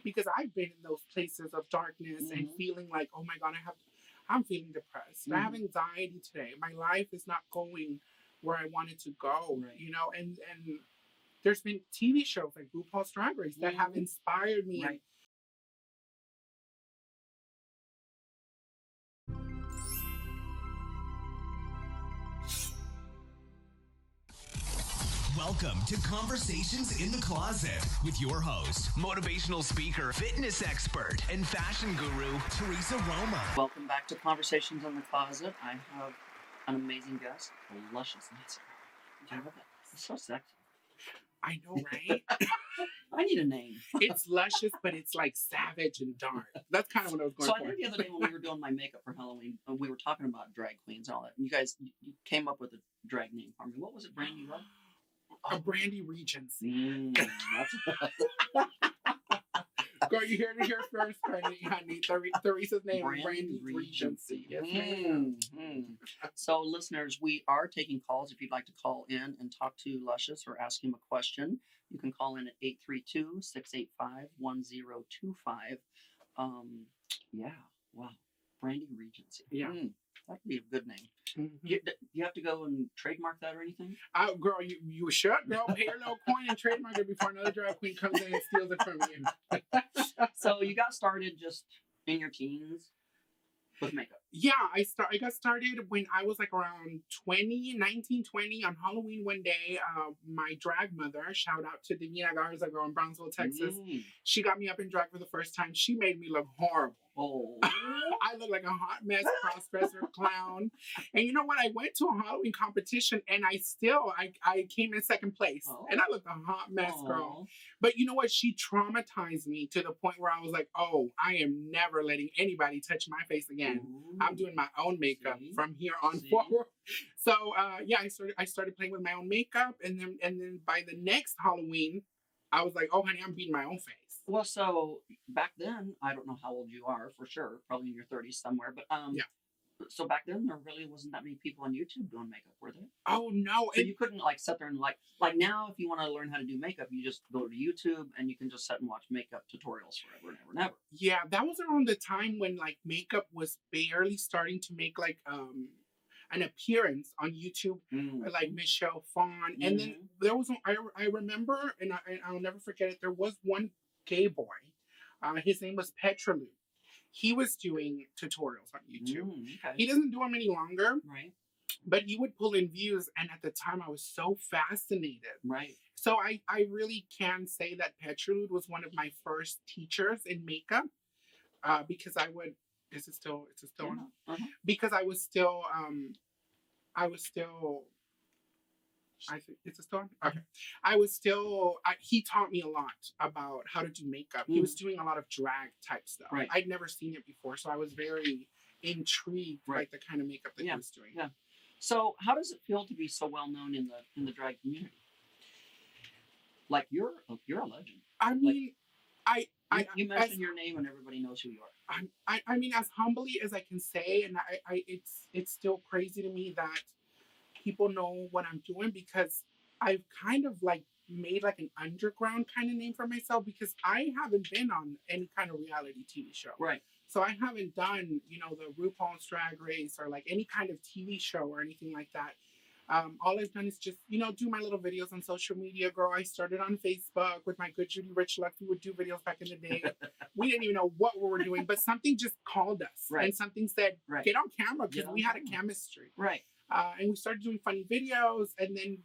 because I've been in those places of darkness and feeling like, oh my God, I'm feeling depressed. I have anxiety today. My life is not going where I want it to go, you know, and there's been TV shows like RuPaul's Drag Race that have inspired me. Right. Welcome to Conversations in the Closet with your host, motivational speaker, fitness expert, and fashion guru, Theresa Roemer. Welcome back to Conversations in the Closet. I have an amazing guest, the Lushious Massacr. Do you love that? It's so sexy. I know, right? I need a name. It's luscious, but it's like savage and dark. That's kind of what I was going for. So I think the other day when we were doing my makeup for Halloween, we were talking about drag queens and all that. And you came up with a drag name for me. What was it, Brandy? What? A Brandy Regency. Girl, you heard it here first, honey. Theresa's name is Brandy Regency. Yes, ma'am. So, listeners, we are taking calls. If you'd like to call in and talk to Luscious or ask him a question, you can call in at 832-685-1025. Yeah, wow. Brandy Regency. Yeah. That'd be a good name. You have to go and trademark that or anything? Girl, you should, girl. Pay your little coin and trademark it before another drag queen comes in and steals it from you. So you got started just in your teens with makeup? Yeah, I got started when I was like around 19, 20 on Halloween one day. My drag mother, shout out to Divina Garza, girl in Brownsville, Texas. She got me up in drag for the first time. She made me look horrible. Oh. I look like a hot mess, cross-dresser clown. And you know what? I went to a Halloween competition and I came in second place. Oh. And I looked a hot mess, girl. But you know what? She traumatized me to the point where I was like, oh, I am never letting anybody touch my face again. Ooh. I'm doing my own makeup from here on forward. So I started playing with my own makeup, and then by the next Halloween, I was like, oh honey, I'm beating my own face. Well, so back then, I don't know how old you are for sure, probably in your 30s somewhere, but yeah. So back then, there really wasn't that many people on YouTube doing makeup, were there? Oh no! So you couldn't like sit there and like now, if you want to learn how to do makeup, you just go to YouTube and you can just sit and watch makeup tutorials forever and ever and ever. Yeah, that was around the time when like makeup was barely starting to make like an appearance on YouTube, like Michelle Phan, and then there was I remember, and I'll never forget it. There was one gay boy, his name was Petrolou. He was doing tutorials on YouTube. Okay. He doesn't do them any longer, right? But he would pull in views, and at the time I was so fascinated, right? So I really can say that Petrolou was one of my first teachers in makeup, because I would. Is it still on? Because I was still. I think it's still on? Okay. He taught me a lot about how to do makeup. He was doing a lot of drag type stuff. Right. I'd never seen it before, so I was very intrigued by the kind of makeup that he was doing. Yeah. So how does it feel to be so well known in the drag community? Like you're a legend. I mean, you mention your name and everybody knows who you are. I mean, as humbly as I can say, and it's still crazy to me that people know what I'm doing, because I've kind of like made like an underground kind of name for myself, because I haven't been on any kind of reality TV show. Right. So I haven't done, the RuPaul's Drag Race or like any kind of TV show or anything like that. All I've done is just, do my little videos on social media. Girl, I started on Facebook with my good Judy Rich Luck. We would do videos back in the day. We didn't even know what we were doing, but something just called us. Right. And something said, get on camera, because we had a chemistry. Right. And we started doing funny videos. And then,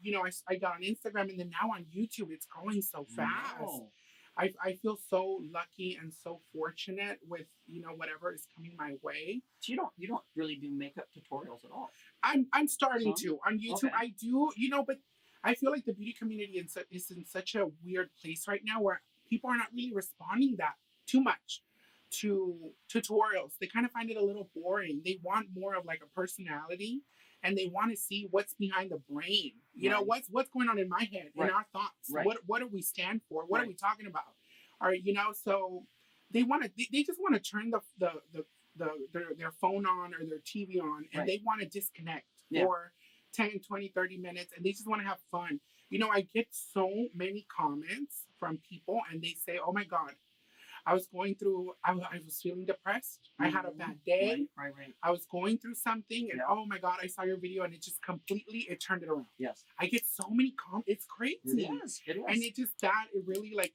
I got on Instagram, and then now on YouTube, it's going so fast. No. I feel so lucky and so fortunate with, whatever is coming my way. So you don't really do makeup tutorials at all? I'm starting to on YouTube. Okay. I do, but I feel like the beauty community is in such a weird place right now, where people are not really responding that too much to tutorials. They kind of find it a little boring. They want more of like a personality, and they want to see what's behind the brain. You know, what's going on in my head, in our thoughts. Right. What do we stand for? What are we talking about? Or, so they just want to turn their phone on or their TV on, and they want to disconnect for 10, 20, 30 minutes, and they just want to have fun. I get so many comments from people, and they say, oh my God, I was going through, I was feeling depressed. I had a bad day. Right. I was going through something, and oh my God, I saw your video, and it just completely, it turned it around. Yes. I get so many comments. It's crazy. It is. And it just, it really, like,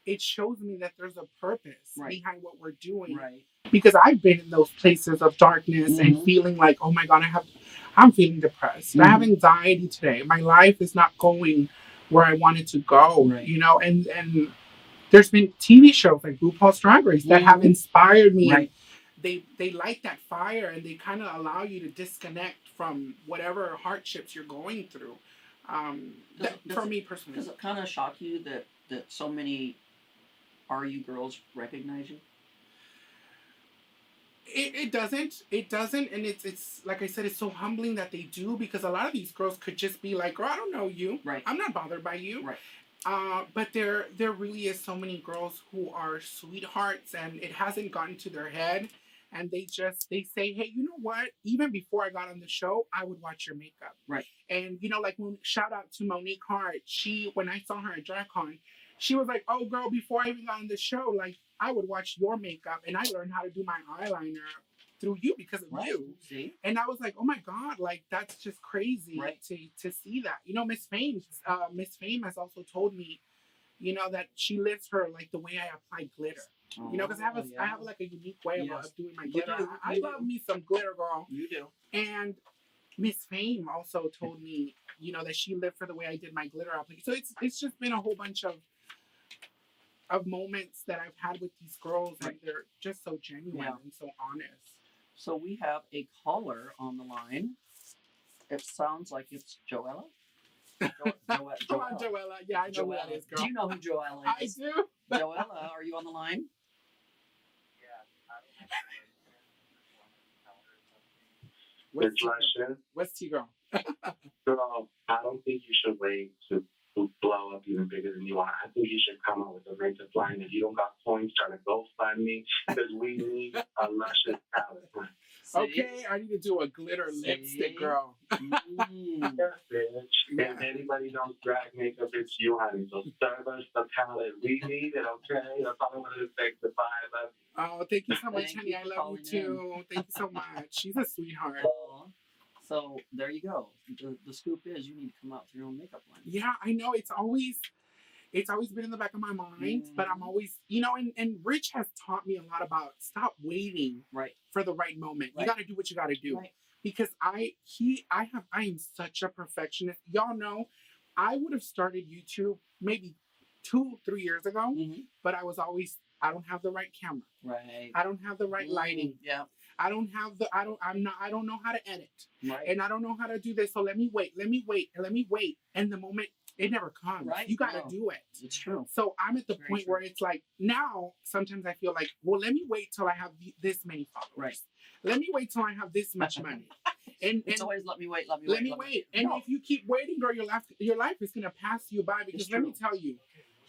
it shows me that there's a purpose behind what we're doing. Right. Because I've been in those places of darkness and feeling like, oh my God, I'm feeling depressed. I have anxiety today. My life is not going where I want it to go, you know, and there's been TV shows like RuPaul's Drag Race that have inspired me. Right. They light that fire, and they kind of allow you to disconnect from whatever hardships you're going through. For me personally. Does it kind of shock you that so many RU girls recognize you? It doesn't, and it's like I said, it's so humbling that they do, because a lot of these girls could just be like, girl, I don't know you. Right. I'm not bothered by you. Right. But there really is so many girls who are sweethearts, and it hasn't gotten to their head, and they say, hey, you know what? Even before I got on the show, I would watch your makeup. Right. And you know, like, shout out to Monique Hart. When I saw her at DragCon, she was like, oh girl, before I even got on the show, like, I would watch your makeup, and I learned how to do my eyeliner through you because of you. See? And I was like, oh my God, like, that's just crazy to see that. You know, Miss Fame has also told me, you know, that she lives her, like, the way I apply glitter. You know, because I have like a unique way of doing my glitter. I love me some glitter, girl. You do. And Miss Fame also told me, you know, that she lived for the way I did my glitter application. So it's just been a whole bunch of moments that I've had with these girls, and they're just so genuine and so honest. So we have a caller on the line. It sounds like it's Joella. Come on, Joella. Yeah, I know who that is, girl. Do you know who Joella is? I do. Joella, are you on the line? What's T-Girl? Girl, I don't think you should wait to blow up even bigger than you are. I think you should come up with a makeup line. If you don't got coins, try to GoFundMe, because we need a luscious palette. Okay, I need to do a glitter lipstick, girl. Yes, bitch. If anybody knows drag makeup, it's you, honey. So serve us the palette. We need it, okay? That's all I want to say. Goodbye. I love you. Oh, thank you so much, honey. I love you too. Thank you so much. She's a sweetheart. So there you go. The scoop is you need to come out with your own makeup line. Yeah, I know. It's always been in the back of my mind, but I'm always, you know, and Rich has taught me a lot about stop waiting for the right moment. You got to do what you got to do. Because I am such a perfectionist. Y'all know, I would have started YouTube maybe 2-3 years ago, but I don't have the right camera. Right. I don't have the right lighting. Yeah. I don't know how to edit. Right. And I don't know how to do this. So let me wait. And the moment, it never comes. Right. You got to do it. It's true. So I'm at the point where it's like, now, sometimes I feel like, well, let me wait till I have this many followers. Right. Let me wait till I have this much money. And it's always let me wait. And if you keep waiting, girl, your life is going to pass you by, because let me tell you,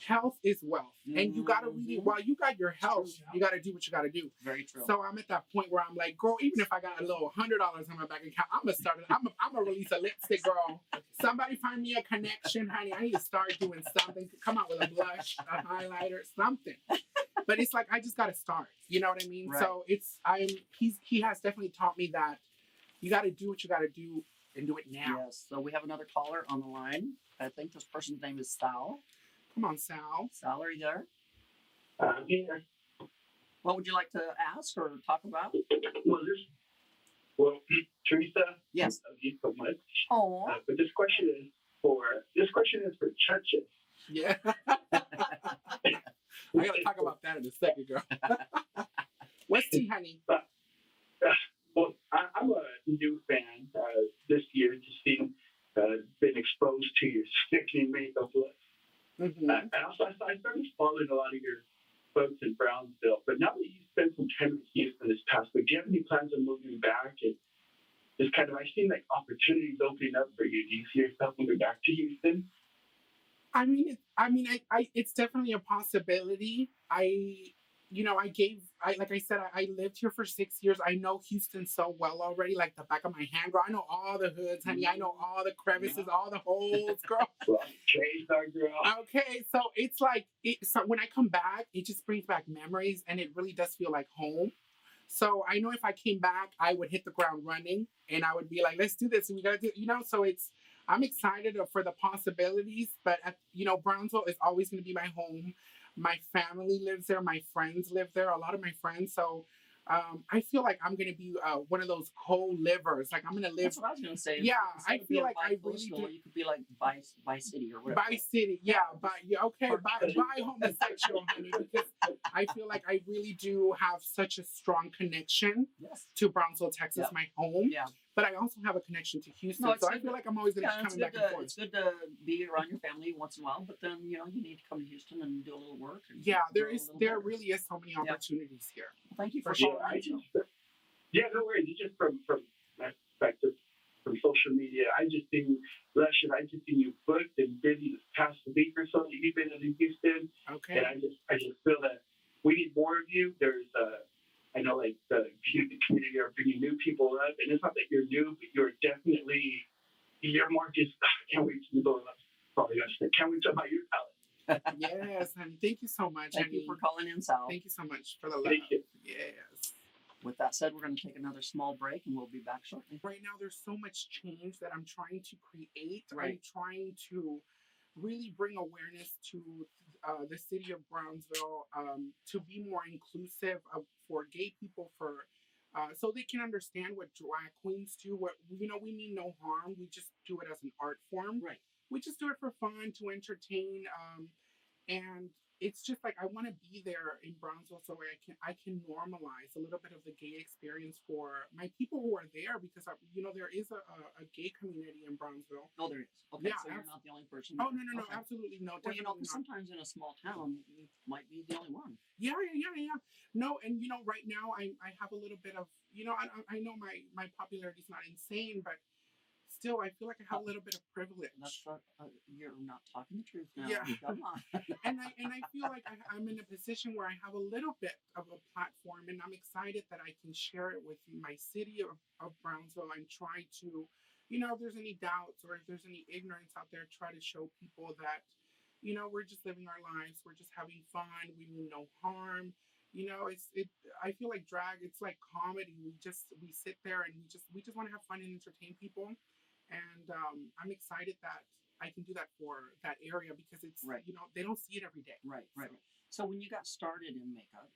health is wealth. And you got to really, while you got your health, you got to do what you got to do. Very true. So I'm at that point where I'm like, girl, even if I got a little $100 on my bank account, I'm going to start it. I'm going to release a lipstick, girl. Somebody find me a connection, honey. I need to start doing something. Come out with a blush, a highlighter, something. But it's like, I just got to start. You know what I mean? Right. So he has definitely taught me that you got to do what you got to do and do it now. Yes. So we have another caller on the line. I think this person's name is Sal. Come on, Sal. Sal, are you there? I'm here. What would you like to ask or talk about? Well, Theresa. Yes. Thank you so much. Oh. But this question is for churches. Yeah. I gotta talk about that in a second, girl. What's tea, honey? Well, I'm a new fan this year, just being been exposed to your sickening makeup look. Mm-hmm. And also, I started following a lot of your folks in Brownsville. But now that you spent some time in Houston this past week, do you have any plans on moving back? And just kind of, I've seen like opportunities opening up for you. Do you see yourself moving back to Houston? I mean, it's definitely a possibility. like I said, I lived here for 6 years. I know Houston so well already, like the back of my hand, girl. I know all the hoods, honey. I know all the crevices, all the holes, girl. Girl. Okay, so it's like, so when I come back, it just brings back memories, and it really does feel like home. So I know if I came back, I would hit the ground running, and I would be like, let's do this, and we gotta do, so I'm excited for the possibilities, but Brownsville is always gonna be my home. My family lives there. My friends live there. A lot of my friends. So I feel like I'm gonna be one of those co-livers. Like I'm gonna live. That's what I was gonna say. Yeah, I feel like I really do. You could be like by city or whatever. By city, yeah. By homosexual, honey, because I feel like I really do have such a strong connection to Brownsville, Texas, my home. Yeah. But I also have a connection to Houston, so I feel like I'm always going to be coming back and forth. It's good to be around your family once in a while, but then you need to come to Houston and do a little work. There really is so many opportunities here. Well, thank you for sharing. No worries. It's just from my perspective, from social media. I just seen you booked and busy this past week or so. You've been in Houston, and I just feel that we need more of you. There's I know like the community are bringing new people up, and it's not that you're new, but you're definitely, your mark is, I can't wait to go up. Probably gonna say, can't wait to buy your palette. Yes, honey. Thank you so much. Thank you for calling in, Sal. Thank you so much for the love. Thank you. Yes. With that said, we're going to take another small break, and we'll be back shortly. Right now, there's so much change that I'm trying to create. Right. I'm trying to really bring awareness to the city of Brownsville, to be more inclusive for gay people, so they can understand what drag queens do. What we mean no harm. We just do it as an art form. Right. We just do it for fun, to entertain, and it's just like I want to be there in Brownsville so I can normalize a little bit of the gay experience for my people who are there, because there is a gay community in Brownsville. Oh, there is. Okay, yeah, so you're not the only person. Oh, no, absolutely no. Well, sometimes in a small town you might be the only one. Yeah. No, and right now I have a little bit of I know my popularity is not insane, but still, I feel like I have a little bit of privilege. You're not talking the truth now. Yeah. Come on. and I feel like I'm in a position where I have a little bit of a platform, and I'm excited that I can share it with my city of Brownsville, and try to, if there's any doubts or if there's any ignorance out there, try to show people that, we're just living our lives. We're just having fun. We mean no harm. I feel like drag, it's like comedy. We sit there and we just want to have fun and entertain people. And I'm excited that I can do that for that area, because it's, they don't see it every day. Right. So when you got started in makeup,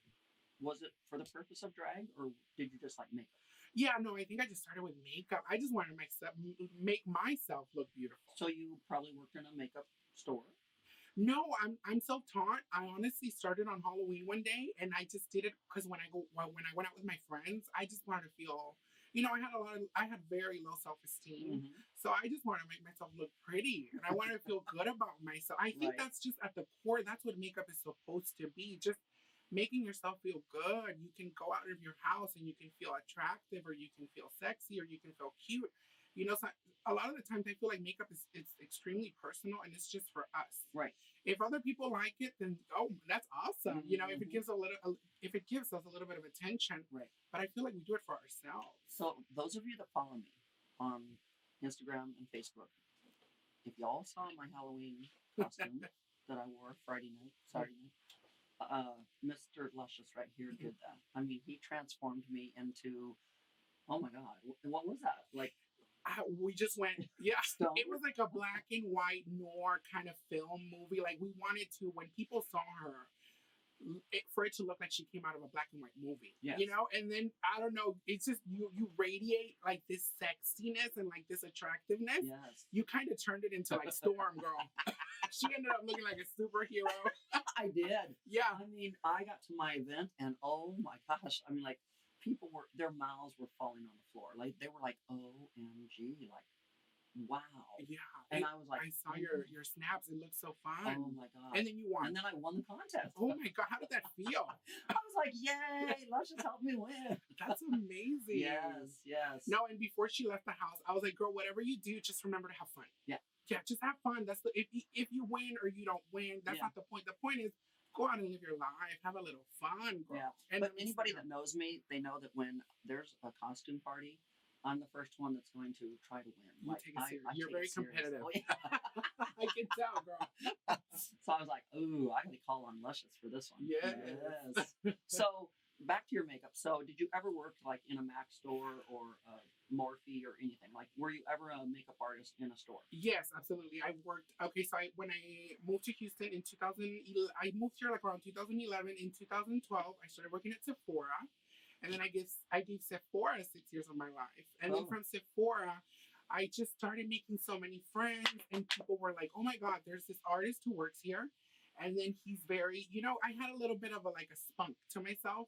was it for the purpose of drag, or did you just like makeup? Yeah, no, I think I just started with makeup. I just wanted to make myself look beautiful. So you probably worked in a makeup store? No, I'm self-taught. I honestly started on Halloween one day, and I just did it because when I went out with my friends, I just wanted to feel, I had very low self-esteem. Mm-hmm. So I just wanted to make myself look pretty, and I wanted to feel good about myself. I think that's just at the core, that's what makeup is supposed to be. Just making yourself feel good. You can go out of your house and you can feel attractive, or you can feel sexy, or you can feel cute. So a lot of the times I feel like makeup it's extremely personal, and it's just for us. Right. If other people like it, then that's awesome. Mm-hmm. If it gives us a little bit of attention. Right. But I feel like we do it for ourselves. So those of you that follow me on Instagram and Facebook, if y'all saw my Halloween costume that I wore Saturday night, Mr. Lushious right here did that. I mean, he transformed me into, oh my God, what was that? Like, we just went, it was like a black and white noir kind of film movie. Like, we wanted to, when people saw her, for it to look like she came out of a black and white movie. Yes. And then, I don't know, it's just, you radiate like this sexiness and like this attractiveness. Yes. You kind of turned it into like Storm Girl. She ended up looking like a superhero. I did. Yeah. I mean, I got to my event, and oh my gosh, I mean, like, people their mouths were falling on the floor. Like, they were like, OMG, like, wow. Yeah. And I was like, I saw your snaps. It looked so fun. Oh my God. And then you won. And then I won the contest. Oh my God. How did that feel? I was like, yay, Lushious helped me win. That's amazing. Yes. No, and before she left the house, I was like, girl, whatever you do, just remember to have fun. Yeah. Yeah, just have fun. That's if you win or you don't win, that's not the point. The point is, go out and live your life, have a little fun, girl. Yeah. And But anybody that knows me, they know that when there's a costume party, I'm the first one that's going to try to win. you take it serious. You're very competitive. Oh, yeah. I can tell, girl. So I was like, ooh, I gotta call on Luscious for this one. Yes. So back to your makeup. So did you ever work like in a MAC store or a Morphe or anything? Like, were you ever a makeup artist in a store? Yes, absolutely. I worked. Okay, so when I moved to Houston in 2011, I moved here like around 2011. In 2012, I started working at Sephora, and then I gave Sephora 6 years of my life, and then from Sephora, I just started making so many friends, and people were like, "Oh my God, there's this artist who works here," and then he's very, I had a little bit of a spunk to myself,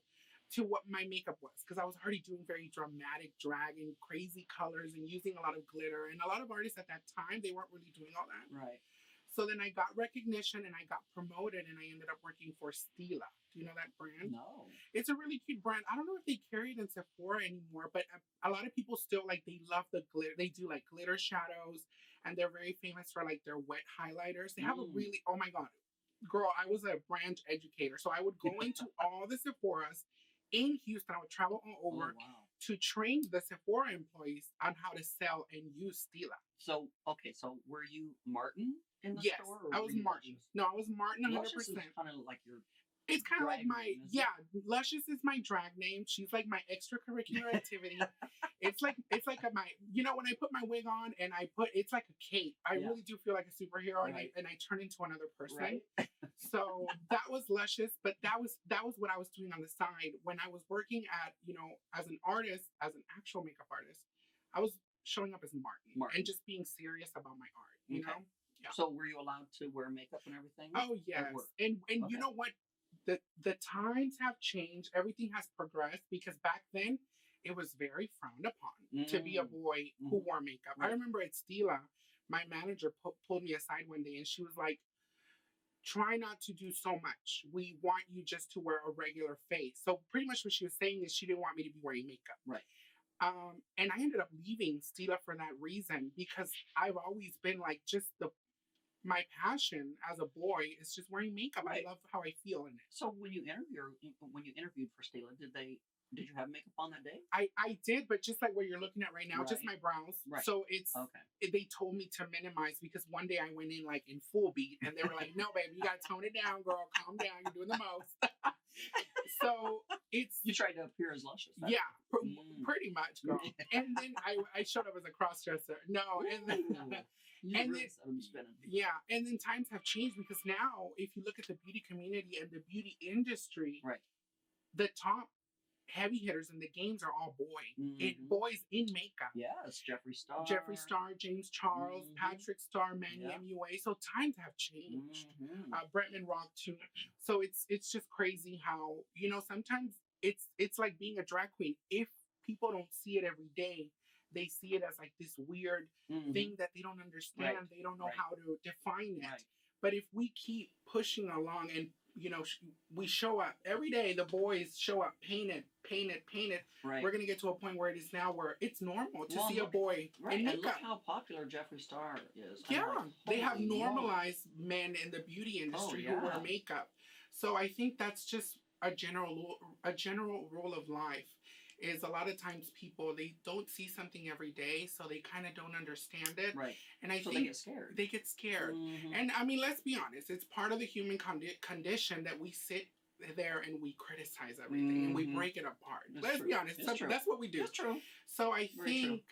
to what my makeup was, because I was already doing very dramatic drag and crazy colors and using a lot of glitter, and a lot of artists at that time, they weren't really doing all that. Right. So then I got recognition and I got promoted, and I ended up working for Stila. Do you know that brand? No. It's a really cute brand. I don't know if they carry it in Sephora anymore, but a lot of people still they love the glitter. They do like glitter shadows, and they're very famous for like their wet highlighters. They have a really, oh my God, girl, I was a brand educator. So I would go into all the Sephoras in Houston. I would travel all over to train the Sephora employees on how to sell and use Stila. So, okay, so were you Martin in the store? Yes, I was Martin. Luscious? No, I was Martin 100%. Luscious is kind of like your... It's kind of like my, name, Luscious is my drag name. She's like my extracurricular activity. It's like my, when I put my wig on and it's like a cape. I really do feel like a superhero, and I turn into another person. Right. So that was Luscious, but that was what I was doing on the side when I was working at, as an artist, as an actual makeup artist. I was showing up as Martin. And just being serious about my art, you know? Yeah. So were you allowed to wear makeup and everything? Oh, yes. And you know what? The times have changed. Everything has progressed, because back then it was very frowned upon to be a boy who wore makeup. Right. I remember at Stila, my manager pulled me aside one day, and she was like, try not to do so much. We want you just to wear a regular face. So pretty much what she was saying is she didn't want me to be wearing makeup. Right. And I ended up leaving Stila for that reason, because I've always been like, my passion as a boy is just wearing makeup. Right. I love how I feel in it. So when you interviewed for Stila, did you have makeup on that day? I did, but just like what you're looking at right now, just my brows. Right. So they told me to minimize, because one day I went in like in full beat, and they were like, "No, baby, you gotta tone it down, girl. Calm down. You're doing the most." So you tried to appear as Luscious. Yeah, pretty much, girl. And then I showed up as a cross-dresser. No, and then. And then times have changed, because now if you look at the beauty community and the beauty industry, the top heavy hitters in the games are all boys in makeup. Yes, Jeffree Star, James Charles, Patrick Star, Manny MUA. So times have changed. Bretman Rock too. So it's just crazy how, sometimes it's like being a drag queen. If people don't see it every day, they see it as like this weird thing that they don't understand. Right. They don't know how to define it. Right. But if we keep pushing along and, we show up every day, the boys show up painted. Right. We're going to get to a point where it is now where it's normal to see a boy in makeup. And look how popular Jeffree Star is. Yeah. They have normalized men in the beauty industry who wear makeup. So I think that's just a general rule of life. Is a lot of times people, they don't see something every day, so they kind of don't understand it. Right. And I think they get scared. And I mean, let's be honest, it's part of the human condition that we sit there and we criticize everything and we break it apart. Let's be honest, that's what we do. That's true. So I think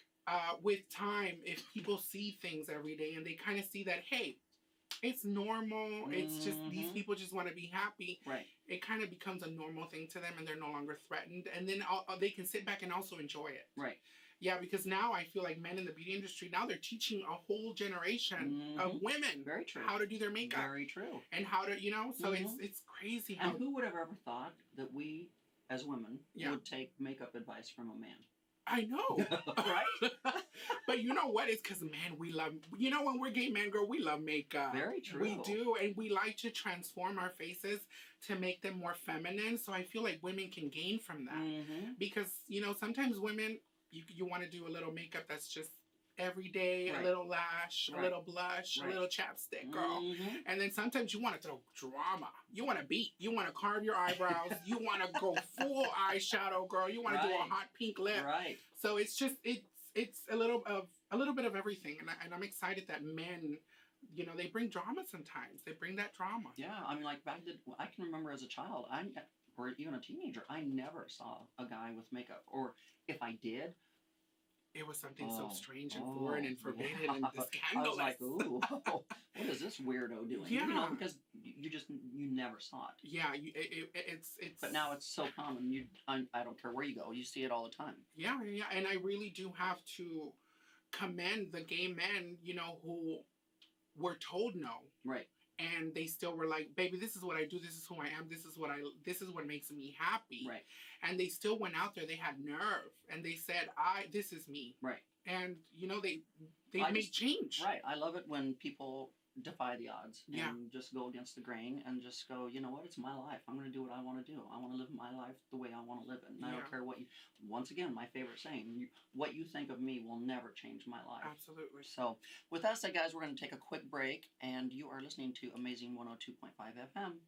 with time, if people see things every day and they kind of see that, hey, it's normal. It's just these people just want to be happy. Right. It kind of becomes a normal thing to them, and they're no longer threatened. And then they can sit back and also enjoy it. Right. Yeah, because now I feel like men in the beauty industry, now they're teaching a whole generation of women how to do their makeup. Very true. And how to, so it's crazy. How... And who would have ever thought that we, as women, would take makeup advice from a man? I know. Right? But you know what? It's because, man, we love, when we're gay men, girl, we love makeup. Very true. We do. And we like to transform our faces to make them more feminine. So I feel like women can gain from that. Because, sometimes women, you want to do a little makeup that's just every day, Right. a little lash, a Right. little blush, Right. a little chapstick, girl. Mhm. And then sometimes you want to throw drama. You want to beat. You want to carve your eyebrows. You want to go full eyeshadow, girl. You want to do a Right. hot pink lip. Right. So it's a little bit of everything, and I'm excited that men, they bring drama sometimes. They bring that drama. Yeah, I mean, like I can remember as a child, or even a teenager, I never saw a guy with makeup, or if I did, It was something so strange and foreign and forbidden and I scandalous. was like, ooh, what is this weirdo doing? Yeah. Because you never saw it. Yeah, it's. But now it's so common. I don't care where you go, you see it all the time. Yeah, and I really do have to commend the gay men, who were told no. Right. And they still were like, baby, this is what I do. This is who I am. This is what makes me happy. Right. And they still went out there. They had nerve, and they said, this is me. Right. And they made change. Right. I love it when people defy the odds and Yeah. just go against the grain and just go, you know what, it's my life. I'm going to do what I want to do. I want to live my life the way I want to live it. And I don't care what once again, my favorite saying, what you think of me will never change my life. Absolutely. So with that said, guys, we're going to take a quick break, and you are listening to Amazing 102.5 FM.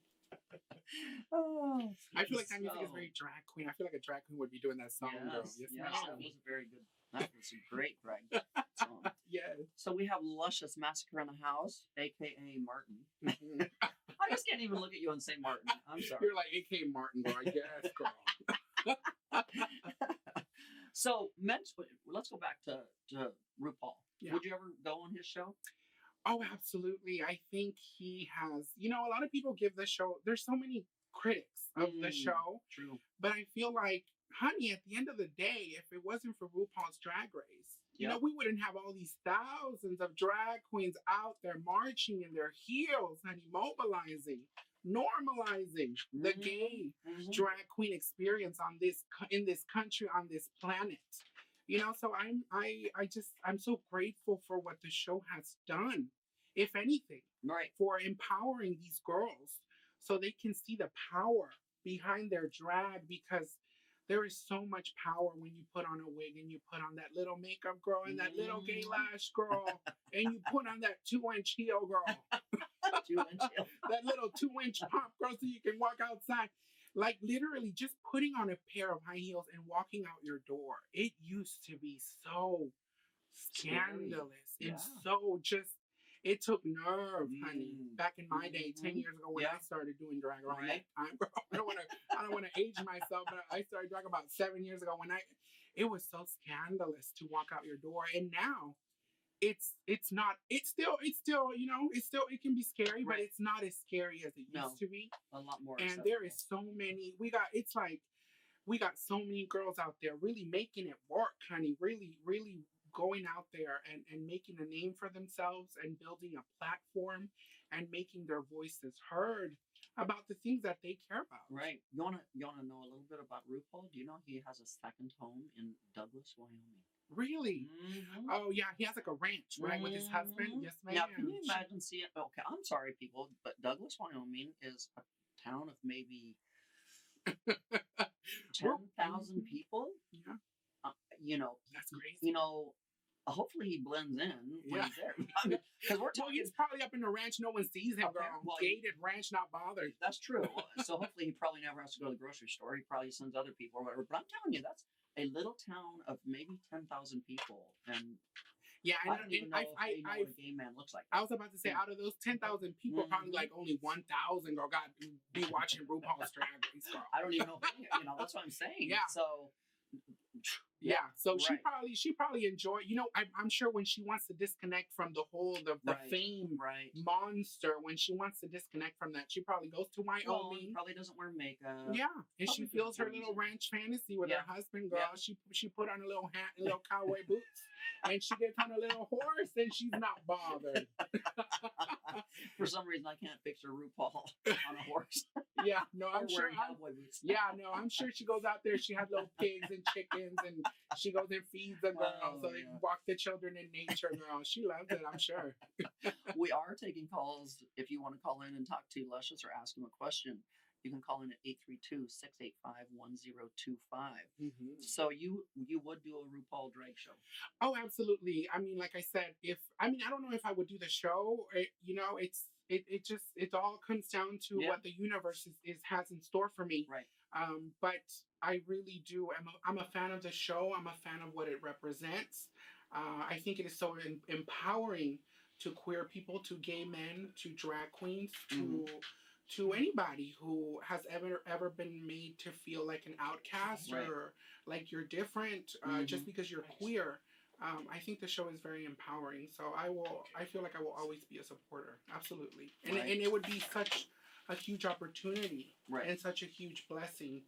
Oh, I feel like that music is very drag queen. I feel like a drag queen would be doing that song, girl. Yes, ma'am. that was a very good. That was a great drag song. Yes. So we have Lushious Massacr in the house, aka Martin. Mhm. I just can't even look at you and say Martin. I'm sorry. You're like AK Martin, girl. Yes, girl. So, let's go back to RuPaul. Yeah. Would you ever go on his show? Oh, absolutely. I think he has. A lot of people give the show. There's so many critics of the show, True. but I feel like, honey, at the end of the day, if it wasn't for RuPaul's Drag Race, we wouldn't have all these thousands of drag queens out there marching in their heels, honey, mobilizing, normalizing the gay drag queen experience in this country, on this planet. So I'm so grateful for what the show has done, if anything, right, for empowering these girls so they can see the power behind their drag, because there is so much power when you put on a wig and you put on that little makeup girl and that little gay lash girl and you put on that 2-inch heel girl. 2-inch heel. That little 2-inch pop girl so you can walk outside. Like literally just putting on a pair of high heels and walking out your door. It used to be so scandalous. Yeah. And so it took nerve, honey. Back in my day, 10 years ago when I started doing drag around that time, girl. I don't want to age myself, but I started drag about 7 years ago it was so scandalous to walk out your door. And now it can be scary, but it's not as scary as it used to be. A lot more. And there is so many, we got so many girls out there really making it work, honey, really, really going out there and making a name for themselves and building a platform and making their voices heard about the things that they care about. Right. You wanna know a little bit about RuPaul? Do you know he has a second home in Douglas, Wyoming? Really? Mm-hmm. Oh yeah, he has like a ranch, right, with his husband. Yes, ma'am. Now, can you imagine seeing? Okay, I'm sorry, people, but Douglas, Wyoming is a town of maybe 10,000 people. Yeah. That's crazy. Hopefully he blends in when he's there. Because he's probably up in the ranch. No one sees him, girl. Well, gated ranch, not bothered. That's true. So hopefully he probably never has to go to the grocery store. He probably sends other people or whatever. But I'm telling you, that's a little town of maybe 10,000 people. And I don't even know if they know what a gay man looks like. I was about to say, out of those 10,000 people, probably like only 1,000 girl got to be watching RuPaul's Drag Race, girl. I don't even know. That's what I'm saying. Yeah. So. Yeah, so she probably enjoyed. I'm sure when she wants to disconnect from the fame monster, when she wants to disconnect from that, she probably goes to Wyoming. Probably doesn't wear makeup. Yeah, and she feels her little ranch fantasy with her husband, girl. Yeah. She put on a little hat and little cowboy boots, and she gets on a little horse, and she's not bothered. For some reason, I can't picture RuPaul on a horse. Yeah, no, I'm sure. I'm sure she goes out there. She has little pigs and chickens, and she goes and feeds them, girl. So they walk the children in nature, girl. She loves it, I'm sure. We are taking calls. If you want to call in and talk to Lushious or ask him a question, you can call in at 832-685-1025. Mm-hmm. So you would do a RuPaul drag show? Oh, absolutely. I mean, like I said, I don't know if I would do the show. It all comes down to what the universe has in store for me. Right. But I really do. I'm a fan of the show. I'm a fan of what it represents. I think it is so empowering to queer people, to gay men, to drag queens, to anybody who has ever been made to feel like an outcast or like you're different just because you're queer. I think the show is very empowering. So I feel like I will always be a supporter. Absolutely. And it would be such a huge opportunity and such a huge blessing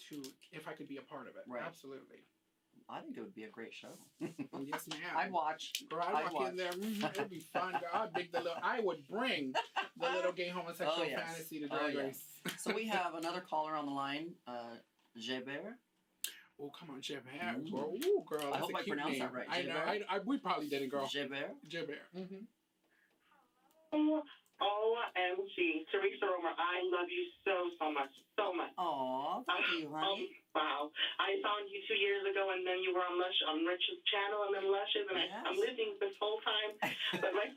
if I could be a part of it. Right. Absolutely. I think it would be a great show. Yes, ma'am. I'd watch. Girl, I'd walk in there. It'd be fun. Girl. I would bring the little gay homosexual fantasy to Drag Race. So we have another caller on the line, Jébert. Oh, come on, Jébert. Ooh, girl. I hope I pronounced that right. I know. We probably didn't, girl. Jébert. Mm-hmm. OMG, Theresa Roemer, I love you so much. Aw, thank you, honey. Wow. I found you 2 years ago, and then you were on Rich's channel, and then Lushious, and I'm living this whole time. But my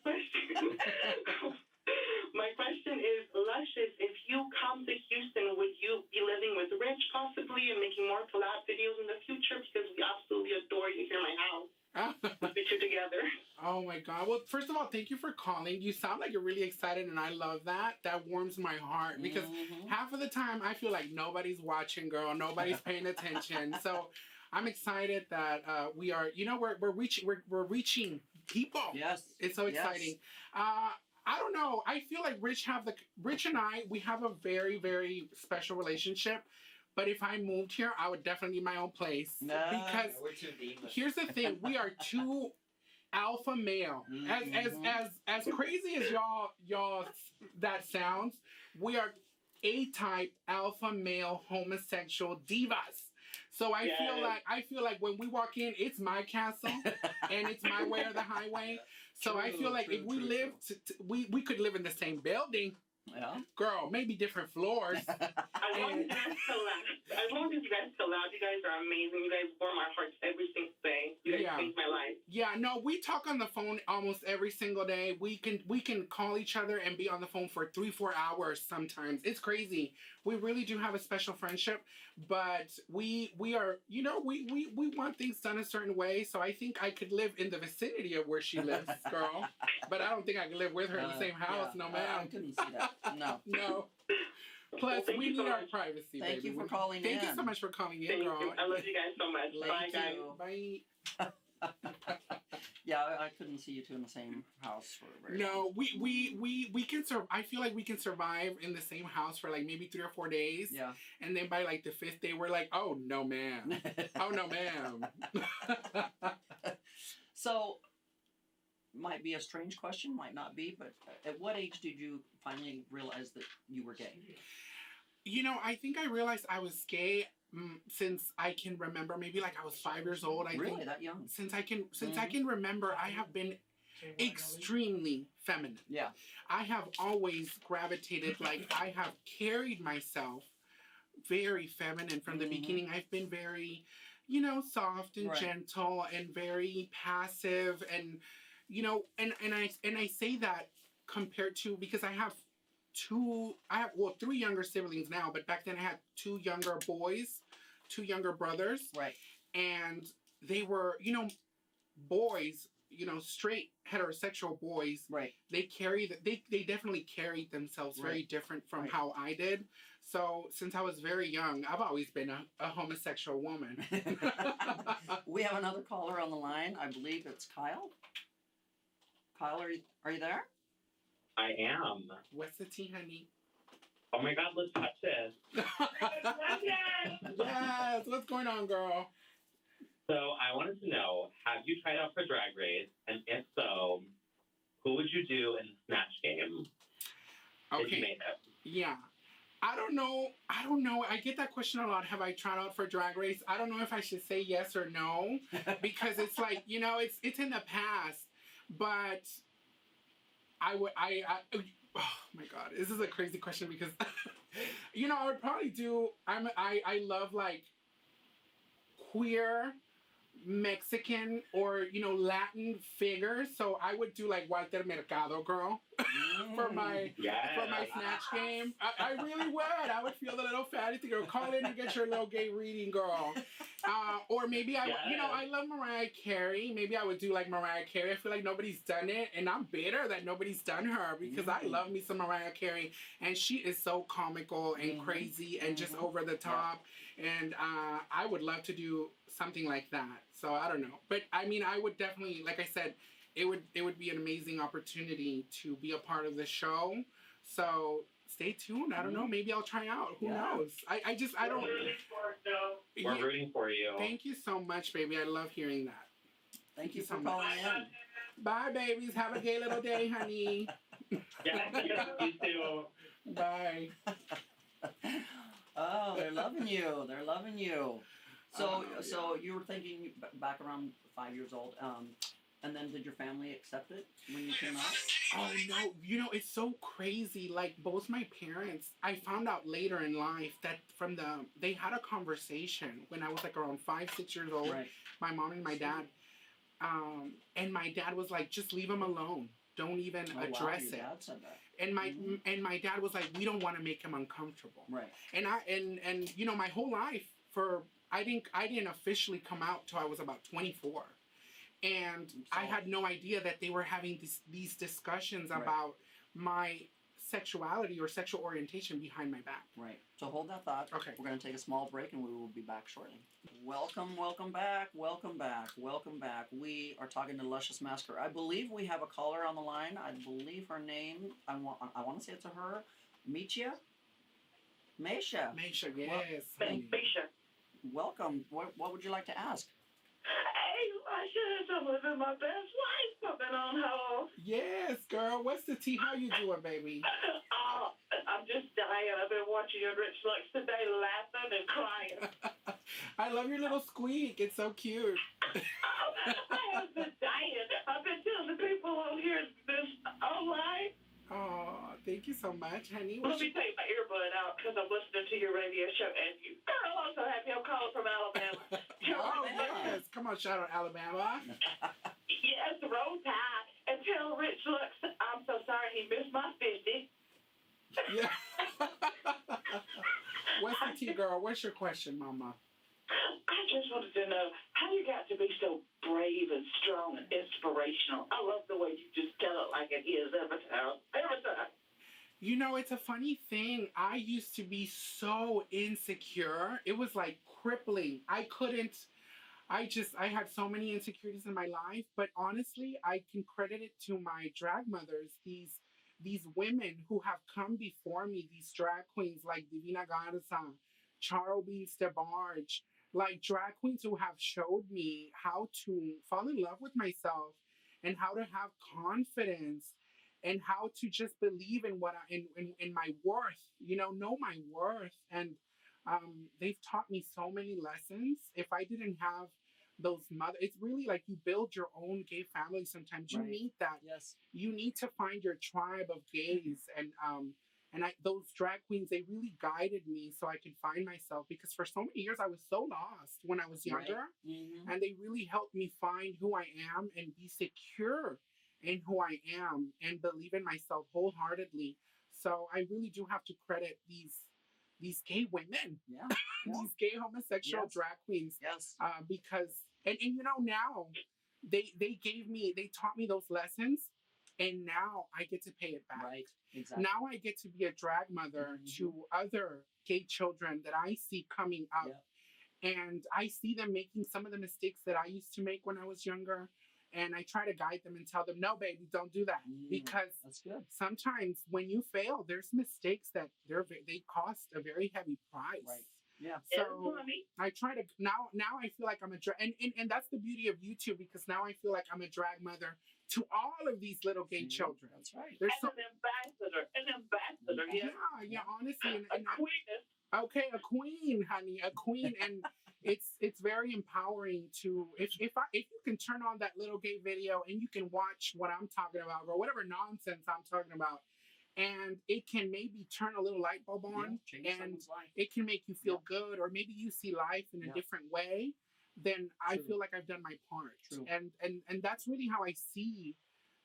question is, Lushious, if you come to Houston, would you be living with Rich possibly and making more collab videos in the future? Because we absolutely adore you here in my house. Let's be two together. Oh my God. Well, first of all, thank you for calling. You sound like you're really excited, and I love that. That warms my heart because half of the time I feel like nobody's watching, girl. Nobody's paying attention. So I'm excited that we are, we're reaching people. Yes. It's so exciting. I don't know. I feel like Rich and I, we have a very, very special relationship. But if I moved here, I would definitely need my own place. Because we're too deep. Here's the thing: we are too alpha male. As crazy as y'all that sounds, we are A-type alpha male homosexual divas. So I feel like when we walk in, it's my castle and it's my way or the highway. So I feel like if we lived, we could live in the same building. Yeah. Girl, maybe different floors. As long as you guys collab, you guys are amazing. You guys warm our hearts every single day. You guys changed my life. Yeah, no, we talk on the phone almost every single day. We can call each other and be on the phone for 3-4 hours sometimes. It's crazy. We really do have a special friendship, but we are, we want things done a certain way. So I think I could live in the vicinity of where she lives, girl. But I don't think I could live with her in the same house. No, ma'am. I couldn't see that. No. Plus, we need our privacy. Thank you for calling in. Thank you so much for calling in, Thank girl. you. I love you guys so much. Bye, guys. Bye. Yeah, I couldn't see you two in the same house for very long. No, we can survive. I feel like we can survive in the same house for like maybe 3 or 4 days. Yeah. And then by like the 5th day, we're like, oh no, ma'am. Oh no, ma'am. So, might be a strange question, might not be, but at what age did you finally realize that you were gay? I think I realized I was gay since I can remember. Maybe like I was 5 years old. I really think, that young? Since I can remember, I have been extremely feminine. Yeah. I have always gravitated, like I have carried myself very feminine from the beginning. I've been very, soft and gentle and very passive and. And I say that compared to, because I have 3 younger siblings now, but back then I had 2 younger boys, 2 younger brothers. Right. And they were, boys, straight heterosexual boys. Right. They definitely carried themselves very different from how I did. So since I was very young, I've always been a homosexual woman. We have another caller on the line. I believe it's Kyle. Kyle, are you there? I am. What's the tea, honey? Oh my God, let's touch this. Yes, what's going on, girl? So I wanted to know, have you tried out for Drag Race? And if so, who would you do in the Snatch game? Okay. If you made it? Yeah. I don't know. I get that question a lot. Have I tried out for Drag Race? I don't know if I should say yes or no. Because it's like, it's in the past. But I oh my God, this is a crazy question because You know, I would probably do. I love like queer Mexican or Latin figures. So I would do like Walter Mercado girl for my snatch game. I really would. I would feel a little fancy girl. Call in and get your little gay reading, girl. Or maybe I would, I love Mariah Carey. Maybe I would do like Mariah Carey. I feel like nobody's done it, and I'm bitter that nobody's done her because I love me some Mariah Carey, and she is so comical and crazy and just over the top. And I would love to do something like that. So I don't know, but I mean, I would definitely, like I said, it would be an amazing opportunity to be a part of the show. So stay tuned. I don't know. Maybe I'll try out. Who knows? I don't. We're rooting for you. Thank you so much, baby. I love hearing that. Thank you for calling in. Bye, babies. Have a gay little day, honey. You too. Bye. Oh, they're loving you. They're loving you. So you were thinking back around 5 years old, and then did your family accept it when you came out? Oh no, it's so crazy. Like both my parents, I found out later in life that they had a conversation when I was like around 5-6 years old. Right. My mom and my dad, and my dad was like, just leave him alone. Don't even address it. Dad said that. And my dad was like, we don't want to make him uncomfortable. Right. And my whole life I didn't officially come out till I was about 24. And I had no idea that they were having these discussions about my sexuality or sexual orientation behind my back. Right. So hold that thought. Okay. We're going to take a small break and we will be back shortly. Welcome back. We are talking to Lushious Massacr. I believe we have a caller on the line. I believe her name, I want to say it's a her, Meisha, Meisha, yes. Meisha. Welcome. What would you like to ask? Hey, Lushious, I'm living my best life. I've been on hold. Yes, girl. What's the tea? How you doing, baby? Oh, I'm just dying. I've been watching your Rich Lux today, laughing and crying. I love your little squeak. It's so cute. I have been dying. I've been telling the people on here this online. Oh, thank you so much, honey. Let me take my earbud out because I'm listening to your radio show and you. Girl, I'm so happy I'm calling from Alabama. Oh, yes. Come on, shout out Alabama. Yes, roll tide and tell Rich Lux I'm so sorry he missed my 50. Yeah. What's the tea, girl? What's your question, mama? I just wanted to know how you got to be so brave and strong and inspirational. I love the way you just tell it like it is every time. You know, it's a funny thing. I used to be so insecure. It was like crippling. I had so many insecurities in my life, but honestly, I can credit it to my drag mothers, these women who have come before me, these drag queens like Divina Garza, Charo Beans DeBarge, like drag queens who have showed me how to fall in love with myself and how to have confidence and how to just believe in what in my worth, know my worth. And they've taught me so many lessons. If I didn't have those mothers, it's really like you build your own gay family. Sometimes you need that. Yes. You need to find your tribe of gays, and those drag queens, they really guided me so I could find myself, because for so many years I was so lost when I was younger, and they really helped me find who I am and be secure in who I am and believe in myself wholeheartedly. So I really do have to credit these gay women, these gay homosexual drag queens, because and now they taught me those lessons, and now I get to pay it back. Right, exactly. Now I get to be a drag mother to other gay children that I see coming up, and I see them making some of the mistakes that I used to make when I was younger. And I try to guide them and tell them, no, baby, don't do that. Because sometimes when you fail, there's mistakes that they cost a very heavy price. Right. Yeah. So I try to, now I feel like I'm a drag, and that's the beauty of YouTube, because now I feel like I'm a drag mother to all of these little gay children. That's right. There's an ambassador, yeah, honestly. And a queen. Okay, a queen, honey, a queen. And it's very empowering to, if you can turn on that little gay video and you can watch what I'm talking about, or whatever nonsense I'm talking about, and it can maybe turn a little light bulb on, change and someone's life. it can make you feel good, or maybe you see life in a different way, then I feel like I've done my part. True. And that's really how I see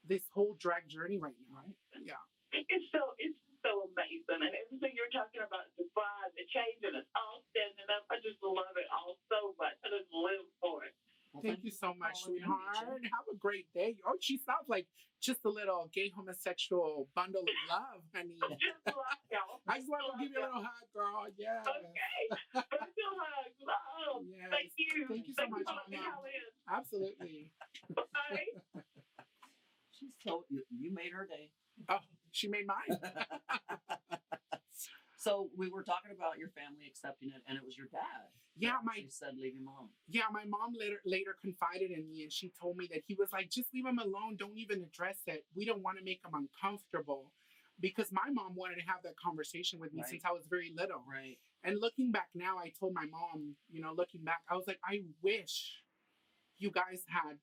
this whole drag journey right now. Right. Yeah. It's so amazing, and everything you're talking about, the vibe, the change, and it's all standing up. I just love it all so much. I just live for it. Well, thank you so much, sweetheart. Have a great day. Oh, she sounds like just a little gay homosexual bundle of love, honey. Just love y'all. I just want to give you a little hug, girl. Yeah. Okay. Virtual hugs. Oh, Yes. thank you. Thank you so much, for Mama. calling in. Absolutely. Bye. She's so you made her day. Oh, she made mine. So we were talking about your family accepting it, and it was your dad. Yeah, She said leave him alone. Yeah, my mom later confided in me, and she told me that he was like, just leave him alone. Don't even address it. We don't want to make him uncomfortable, because my mom wanted to have that conversation with me since I was very little. Right. And looking back now, I told my mom, looking back, I was like, I wish you guys had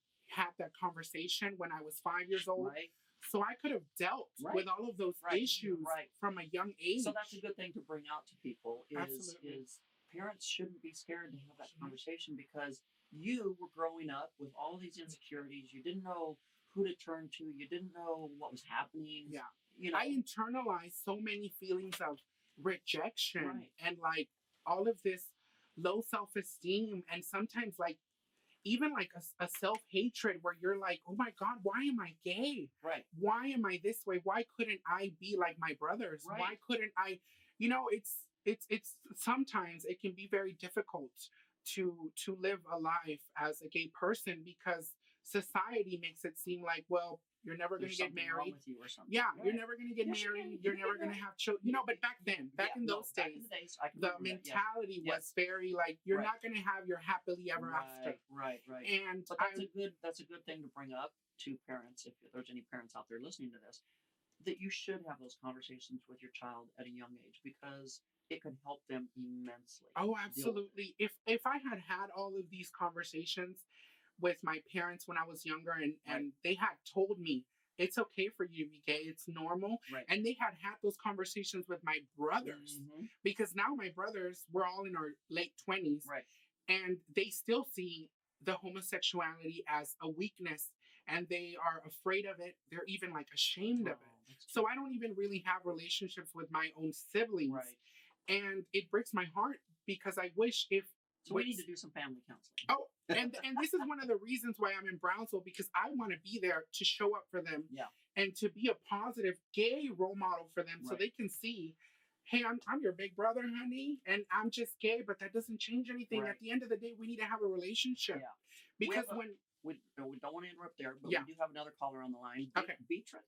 that conversation when I was 5 years old. Right. So I could have dealt with all of those issues from a young age. So that's a good thing to bring out to people Absolutely. is parents shouldn't be scared to have that conversation, because you were growing up with all these insecurities. You didn't know who to turn to. You didn't know what was happening. Yeah. I internalized so many feelings of rejection and like all of this low self-esteem, and sometimes like even like a self-hatred where you're like, oh my God, why am I gay? Right. Why am I this way? Why couldn't I be like my brothers? Right. Why couldn't I, it's sometimes it can be very difficult to live a life as a gay person, because society makes it seem like, well, you're never going to get married. With you or something. Yeah, you're never going to get married. You're never going to have children. But back in those days, the mentality was very like, you're not going to have your happily ever after. Right. And but that's a good thing to bring up to parents, if there's any parents out there listening to this, that you should have those conversations with your child at a young age, because it can help them immensely. Oh, absolutely. If I had all of these conversations with my parents when I was younger, and they had told me it's okay for you to be gay, it's normal. Right. And they had those conversations with my brothers, because now my brothers, we're all in our late 20s, and they still see the homosexuality as a weakness, and they are afraid of it. They're even like ashamed of it. So I don't even really have relationships with my own siblings. Right. And it breaks my heart, because I wish we need to do some family counseling. Oh, and this is one of the reasons why I'm in Brownsville, because I want to be there to show up for them and to be a positive gay role model for them, so they can see, hey, I'm your big brother, honey, and I'm just gay, but that doesn't change anything. At the end of the day, we need to have a relationship. Yeah. Because we don't want to interrupt there, but we do have another caller on the line. Okay. Beatrix.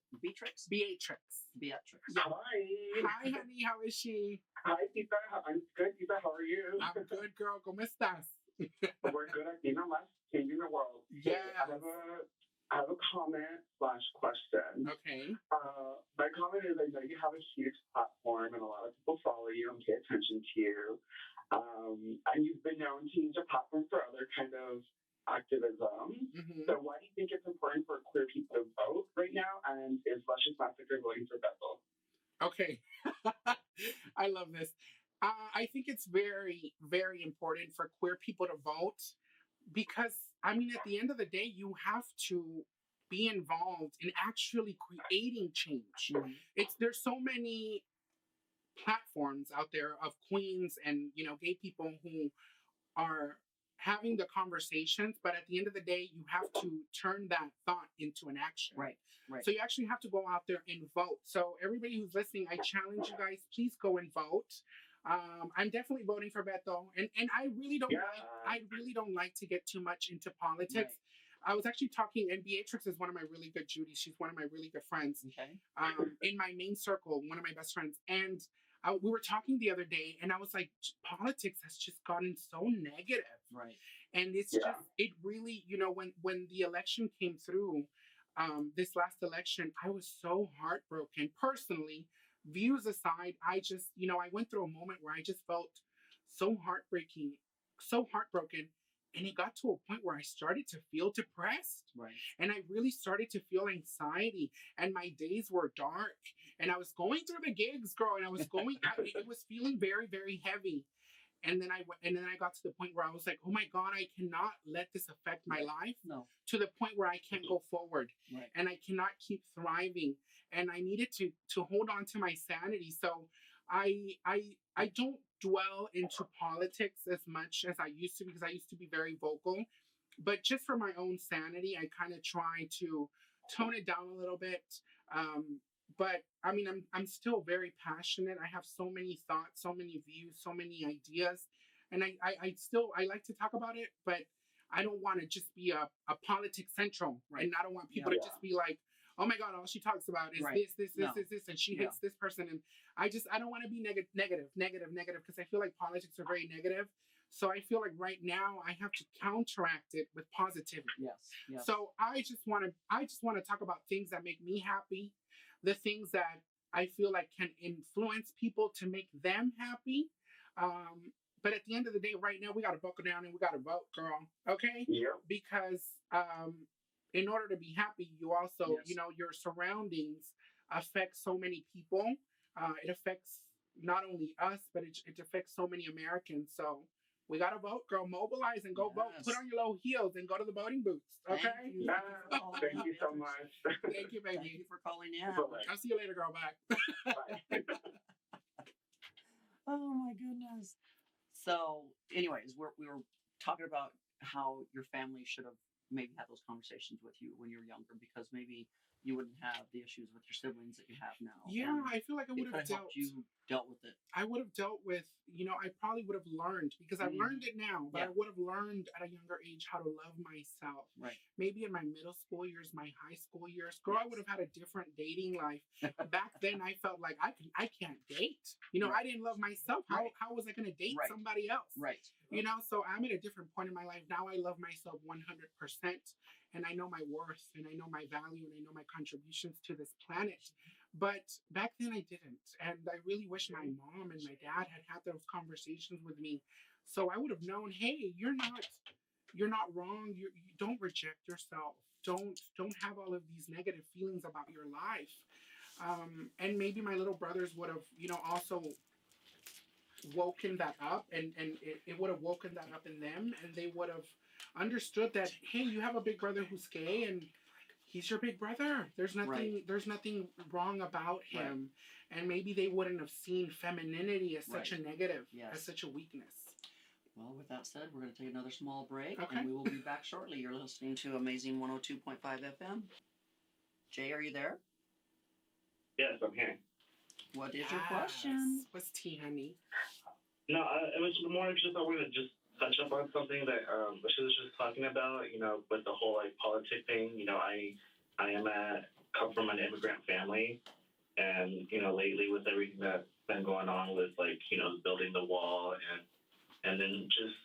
Yeah. Hi, honey. How is she? Hi, Tita. I'm good, Tita. How are you? I'm good, girl. ¿Cómo estás? We're good at changing the world. Yeah. I have a comment/question. Okay. My comment is, I know you have a huge platform and a lot of people follow you and pay attention to you. And you've been known to use your platform for other kind of activism. So why do you think it's important for queer people to vote right now? And is Lushious Massacr voting for Bethel? Okay. I love this. I think it's very, very important for queer people to vote, because, I mean, at the end of the day, you have to be involved in actually creating change. There's so many platforms out there of queens and, gay people who are having the conversations, but at the end of the day, you have to turn that thought into an action. Right. So you actually have to go out there and vote. So everybody who's listening, I challenge you guys, please go and vote. I'm definitely voting for Beto, and I really don't like to get too much into politics. I was actually talking, and Beatrix is one of my really good Judies. She's one of my really good friends. Okay. In my main circle, one of my best friends, and we were talking the other day, and I was like, politics has just gotten so negative. Right. And it's just, it really, when the election came through, this last election, I was so heartbroken. Personally, views aside, I just, I went through a moment where I just felt so heartbroken. And it got to a point where I started to feel depressed. Right. And I really started to feel anxiety. And my days were dark. And I was going through the gigs, girl. And I was going, it was feeling very, very heavy. And then I got to the point where I was like, oh my God, I cannot let this affect my life. No. To the point where I can't go forward. Right. And I cannot keep thriving. And I needed to hold on to my sanity. So I don't dwell into politics as much as I used to, because I used to be very vocal. But just for my own sanity, I kind of try to tone it down a little bit. But I mean, I'm still very passionate. I have so many thoughts, so many views, so many ideas. And I like to talk about it, but I don't want to just be a politics central. Right. And I don't want people to just be like, oh my God, all she talks about is this, and she hates this person. And I don't want to be negative, because I feel like politics are very negative. So I feel like right now I have to counteract it with positivity. Yes. So I just want to talk about things that make me happy, the things that I feel like can influence people to make them happy. But at the end of the day, right now we got to buckle down and we got to vote, girl. Okay? Yeah. Because in order to be happy, you also, your surroundings affect so many people. It affects not only us, but it affects so many Americans. So we got to vote, girl. Mobilize and go vote. Put on your low heels and go to the voting booths. Okay? Thank you so much. Thank you, baby. Thank you for calling in. I'll see you later, girl. Bye. Oh, my goodness. So, anyways, we were talking about how your family should have maybe had those conversations with you when you were younger, because maybe you wouldn't have the issues with your siblings that you have now. Yeah, I feel like I would have dealt with it. I would have dealt with, I probably would have learned, because I've learned it now, but I would have learned at a younger age how to love myself. Right. Maybe in my middle school years, my high school years, girl, I would have had a different dating life. Back then, I felt like I can't date. I didn't love myself. How was I going to date somebody else? Right. So I'm at a different point in my life. Now I love myself 100%. And I know my worth, and I know my value, and I know my contributions to this planet. But back then I didn't. And I really wish my mom and my dad had those conversations with me. So I would have known, hey, you're not wrong. You don't reject yourself. Don't have all of these negative feelings about your life. And maybe my little brothers would have, also woken that up, and it would have woken that up in them, and they would have understood that, hey, you have a big brother who's gay, and he's your big brother. There's nothing wrong about him. Right. And maybe they wouldn't have seen femininity as such a negative, as such a weakness. Well, with that said, we're going to take another small break, and we will be back shortly. You're listening to Amazing 102.5 FM. Jay, are you there? Yes, I'm here. What is your question? What's tea, honey? No, it was more just, I wanted to just touch up on something that she was just talking about, with the whole politic thing. I come from an immigrant family, and lately with everything that's been going on with building the wall and then just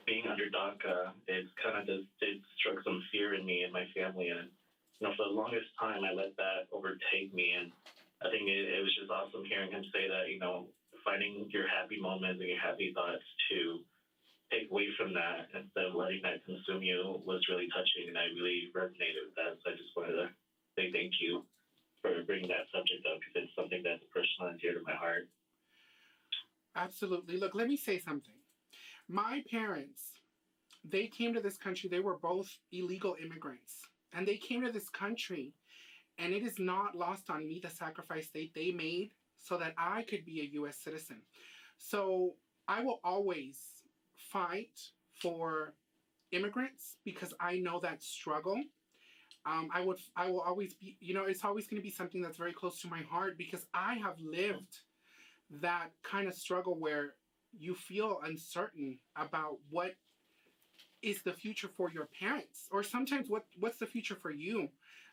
being under DACA, it's kind of it struck some fear in me and my family, and for the longest time I let that overtake me, and I think it was just awesome hearing him say that finding your happy moments and your happy thoughts to take away from that instead of letting that consume you was really touching, and I really resonated with that. So I just wanted to say thank you for bringing that subject up, because it's something that's personal and dear to my heart. Absolutely. Look, let me say something. My parents, they came to this country. They were both illegal immigrants, and they came to this country, and it is not lost on me the sacrifice they made so that I could be a U.S. citizen. So I will always fight for immigrants, because I know that struggle. I will always be, it's always going to be something that's very close to my heart, because I have lived that kind of struggle where you feel uncertain about what is the future for your parents, or sometimes what's the future for you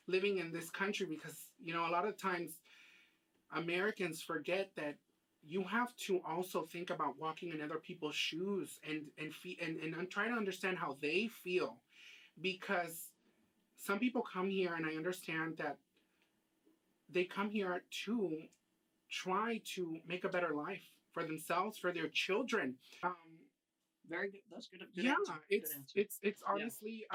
living in this country, because a lot of times Americans forget that you have to also think about walking in other people's shoes and try to understand how they feel, because some people come here, and I understand that they come here to try to make a better life for themselves, for their children. Very good. That's good. Yeah, Answer. it's honestly.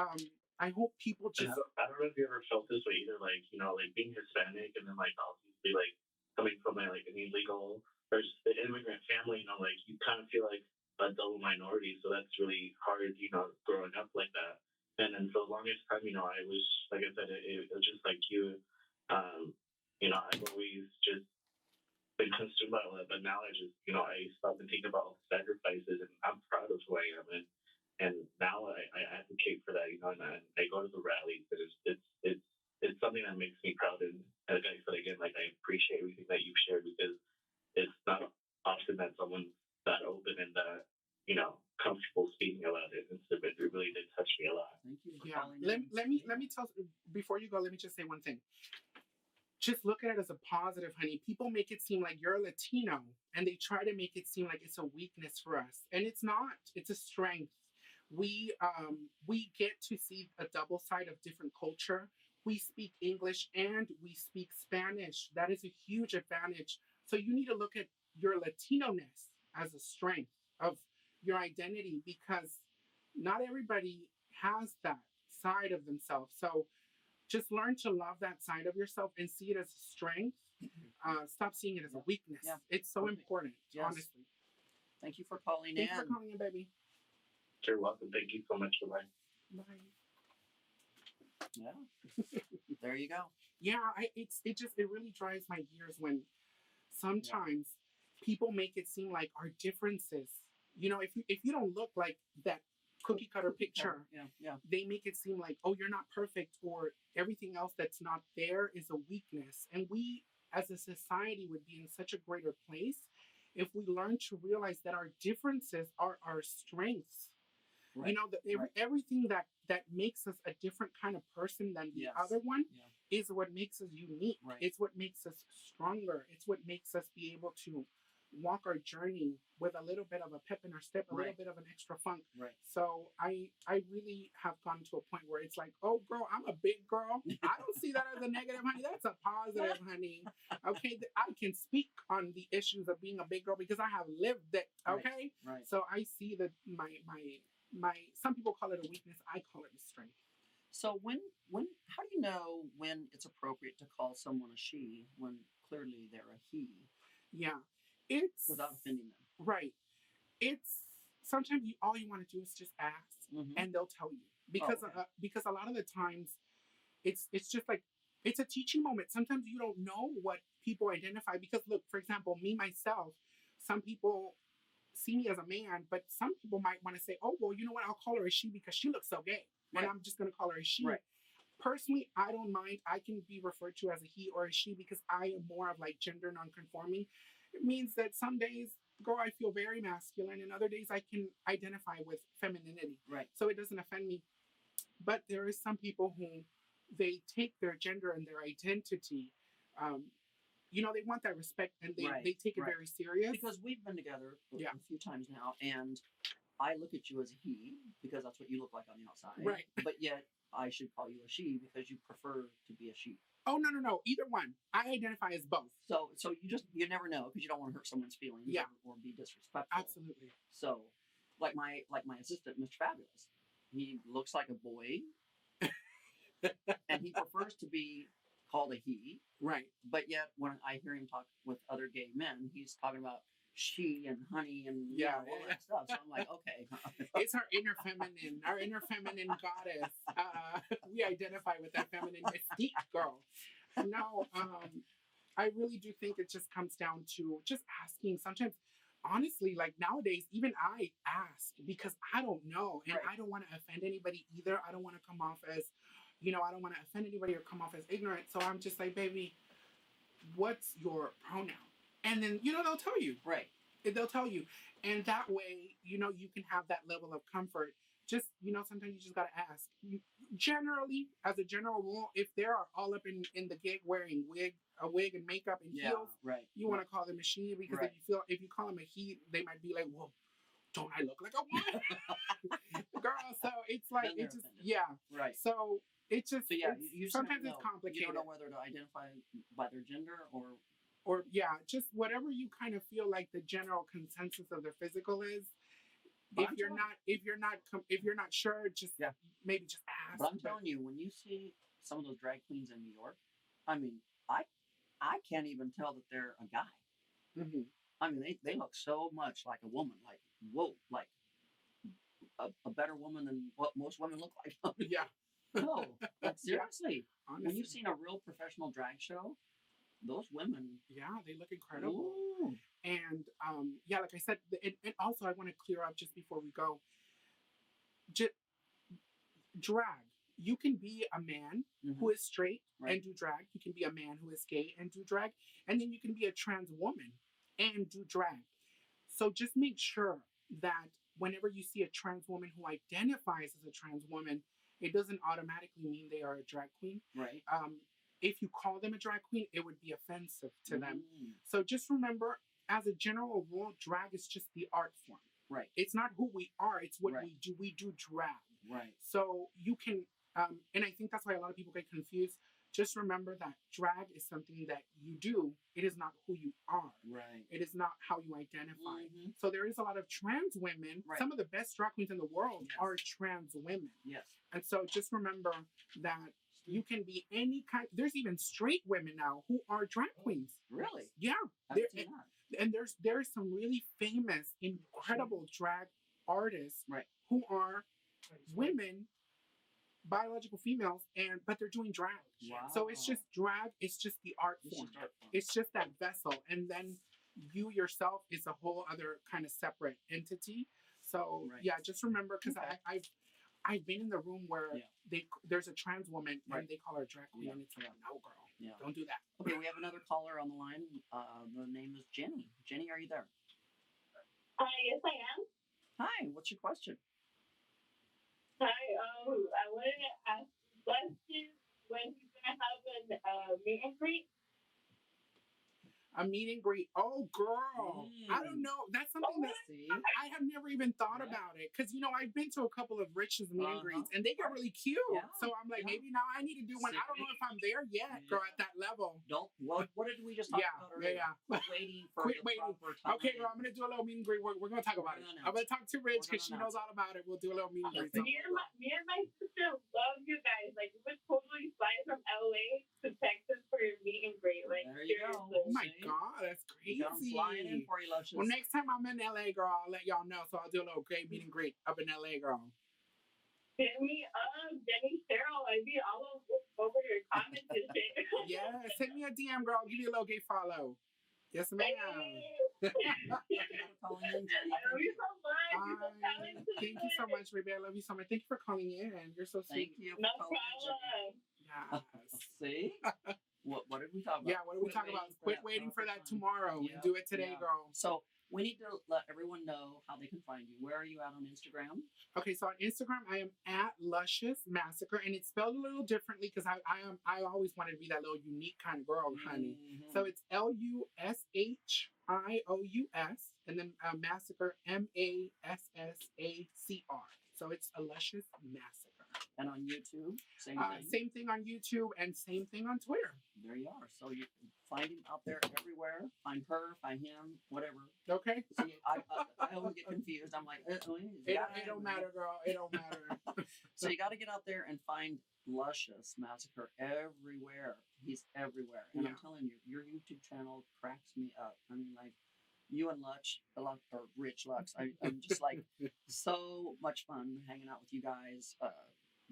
I hope people just. I don't know if you ever felt this way either. Like like being Hispanic and then like obviously like coming from like an illegal or an immigrant family. Like you kind of feel like a double minority. So that's really hard. Growing up like that. And then for the longest time, I was like I said, it was just like you. I've always just been consumed by all that, but now I just, I stop and think about all the sacrifices, and I'm proud of who I am, and now I advocate for that, and I go to the rallies, and it's something that makes me proud, and like I said again, like I appreciate everything that you've shared because it's not often that someone's that open and that comfortable speaking about it, and so it really did touch me a lot. Thank you for calling. in. Let me tell before you go. Let me just say one thing. Just look at it as a positive, honey. People make it seem like you're Latino and they try to make it seem like it's a weakness for us. And it's not. It's a strength. We get to see a double side of different culture. We speak English and we speak Spanish. That is a huge advantage. So you need to look at your Latino-ness as a strength of your identity because not everybody has that side of themselves. So just learn to love that side of yourself and see it as a strength. Stop seeing it as a weakness. Yeah. It's so important, honestly. Thank you for calling in. Thank you for calling in, baby. You're welcome. Thank you so much. Bye. Bye. Yeah. There you go. Yeah, it really drives my gears when sometimes people make it seem like our differences, if you don't look like that cookie cutter picture, they make it seem like, oh, you're not perfect, or everything else that's not there is a weakness. And we as a society would be in such a greater place if we learn to realize that our differences are our strengths. Right. Everything that makes us a different kind of person than the other one is what makes us unique. Right. It's what makes us stronger. It's what makes us be able to walk our journey with a little bit of a pep in our step, a little bit of an extra funk. Right. So I really have gotten to a point where it's like, oh, girl, I'm a big girl. I don't see that as a negative, honey. That's a positive, honey. Okay, I can speak on the issues of being a big girl because I have lived it. Okay, right. So I see that my some people call it a weakness. I call it a strength. So when how do you know when it's appropriate to call someone a she when clearly they're a he? Yeah. It's without offending them. Right. It's sometimes all you want to do is just ask, and they'll tell you because a lot of the times it's just like it's a teaching moment. Sometimes you don't know what people identify because look, for example, me myself, some people see me as a man, but some people might want to say, oh, well, you know what? I'll call her a she because she looks so gay, and I'm just going to call her a she. Right. Personally, I don't mind. I can be referred to as a he or a she because I am more of like gender nonconforming. It means that some days, girl, I feel very masculine, and other days I can identify with femininity. Right. So it doesn't offend me. But there is some people who they take their gender and their identity. They want that respect, and they take it very serious. Because we've been together a few times now, and I look at you as a he because that's what you look like on the outside. Right. But yet I should call you a she because you prefer to be a she. Oh, no. Either one. I identify as both. So you never know because you don't want to hurt someone's feelings or be disrespectful. Absolutely. So like my assistant, Mr. Fabulous, he looks like a boy and he prefers to be called a he. Right. But yet when I hear him talk with other gay men, he's talking about she and honey and all that stuff. So I'm like, okay. It's our inner feminine goddess. We identify with that feminine mystique, girl. No, I really do think it just comes down to just asking. Sometimes, honestly, like nowadays, even I ask because I don't know. And I don't want to offend anybody either. I don't want to come off as, I don't want to offend anybody or come off as ignorant. So I'm just like, baby, what's your pronoun? And then, they'll tell you. Right. They'll tell you. And that way, you can have that level of comfort. Just, sometimes you just got to ask. Generally, as a general rule, if they are all up in the gig wearing a wig and makeup and heels, you want to call them a she because if you call them a he, they might be like, well, don't I look like a woman? Girl, so it's like, it just, Right. So it just, you sometimes it's complicated. You don't know whether to identify by their gender or just whatever you kind of feel like the general consensus of their physical is, if you're not sure, just maybe just ask. But I'm telling you, when you see some of those drag queens in New York, I mean, I can't even tell that they're a guy. Mm-hmm. I mean, they look so much like a woman. Like, whoa, like a better woman than what most women look like. Yeah. No, like, seriously. Honestly. When you've seen a real professional drag show, those women. Yeah, they look incredible. Ooh. And like I said, and also I want to clear up just before we go. Drag. You can be a man who is straight and do drag. You can be a man who is gay and do drag. And then you can be a trans woman and do drag. So just make sure that whenever you see a trans woman who identifies as a trans woman, it doesn't automatically mean they are a drag queen. Right. If you call them a drag queen, it would be offensive to them. So just remember, as a general rule, drag is just the art form. Right. It's not who we are. It's what we do. We do drag. Right. So you can, and I think that's why a lot of people get confused. Just remember that drag is something that you do. It is not who you are. Right. It is not how you identify. So there is a lot of trans women. Right. Some of the best drag queens in the world are trans women. Yes. And so just remember that you can be any kind. There's even straight women now who are drag queens. Really? Yeah. And there's some really famous, incredible drag artists who are women, biological females, but they're doing drag. Wow. So it's just drag. It's just the art form. It's just that vessel, and then you yourself is a whole other kind of separate entity. So just remember, because I've been in the room where there's a trans woman and they call her drag queen, and it's like, no, girl, don't do that. Okay, we have another caller on the line. The name is Jenny. Jenny, are you there? Yes, I am. Hi. What's your question? Hi. I wanted to ask Lushious when he's gonna have a meet and greet. A meet and greet. Oh, girl. I don't know. That's something that I have never even thought about it. Because, I've been to a couple of Rich's meet and greets, and they get really cute. Yeah. So I'm like, maybe now I need to do one. I don't know if I'm there yet, girl, at that level. What did we just talk about earlier? Quit waiting for the proper time. Okay, girl, I'm going to do a little meet and greet. We're going to talk about it. I'm going to talk to Rich because she knows all about it. We'll do a little meet and greet. Me and my sister love you guys. Like, we would totally fly from LA to Texas for your meet and greet. Like, there you seriously. go. Oh, my God, that's crazy. I'm flying in for you, Lushious. Well, next time I'm in LA, girl, I'll let y'all know. So I'll do a little great meet and greet up in LA, girl. Hit me up, Jenny Cheryl. I'd be all over your comments and shit. Yeah, send me a DM, girl. I'll give you a little gay follow. Yes, ma'am. I love you so much. Thank you so much, baby. I love you so much. Thank you for calling in. You're so sweet. Thank you. No problem. Yes. See? What did we talk about? Yeah, what did we talk about? Quit waiting for that tomorrow. Yeah, do it today, girl. So we need to let everyone know how they can find you. Where are you at on Instagram? Okay, so on Instagram, I am at Lushious Massacre, and it's spelled a little differently because I always wanted to be that little unique kind of girl, honey. So it's LUSHIOUS, and then Massacre MASSACR. So it's a Lushious Massacre. And on YouTube, same thing. Same thing on YouTube and same thing on Twitter. There you are. So you can find him out there everywhere. Find her, find him, whatever. Okay. See, I always get confused. I'm like, it don't matter, girl. It don't matter. So you got to get out there and find Lushious Massacre everywhere. He's everywhere. And I'm telling you, your YouTube channel cracks me up. I mean, like, you and Rich Lux, I'm just like so much fun hanging out with you guys,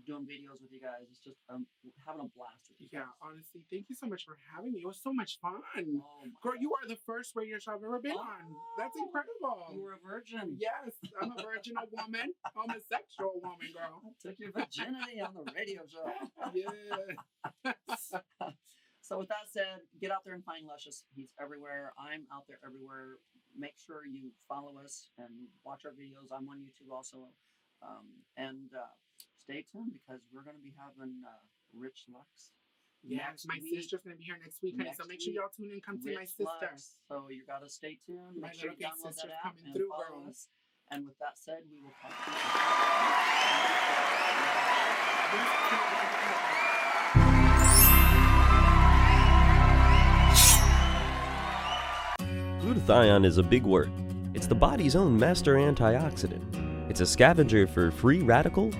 doing videos with you guys. It's just having a blast with you guys. Yeah, honestly, thank you so much for having me. It was so much fun. Oh, girl, you are the first radio show I've ever been on. That's incredible. You were a virgin. Yes, I'm a virginal woman, homosexual woman, girl. I took your virginity on the radio show. Yeah. So with that said, get out there and find Lushious. He's everywhere. I'm out there everywhere. Make sure you follow us and watch our videos. I'm on YouTube also. And stay tuned because we're going to be having Rich Lux. Yes, my sister's going to be here next week, honey. So make sure y'all tune in and come see my sister. Lux. So you got to stay tuned. My Make sure you download that app and through, follow girl. us. And with that said, we will talk to you. Glutathione is a big word. It's the body's own master antioxidant. It's a scavenger for free radical,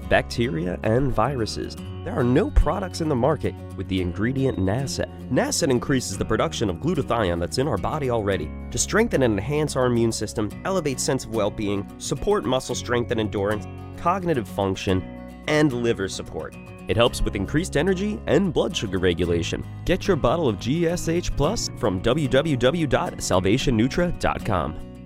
bacteria, and viruses. There are no products in the market with the ingredient Nasset. Nasset increases the production of glutathione that's in our body already to strengthen and enhance our immune system, elevate sense of well-being, support muscle strength and endurance, cognitive function, and liver support. It helps with increased energy and blood sugar regulation. Get your bottle of GSH Plus from www.salvationnutra.com.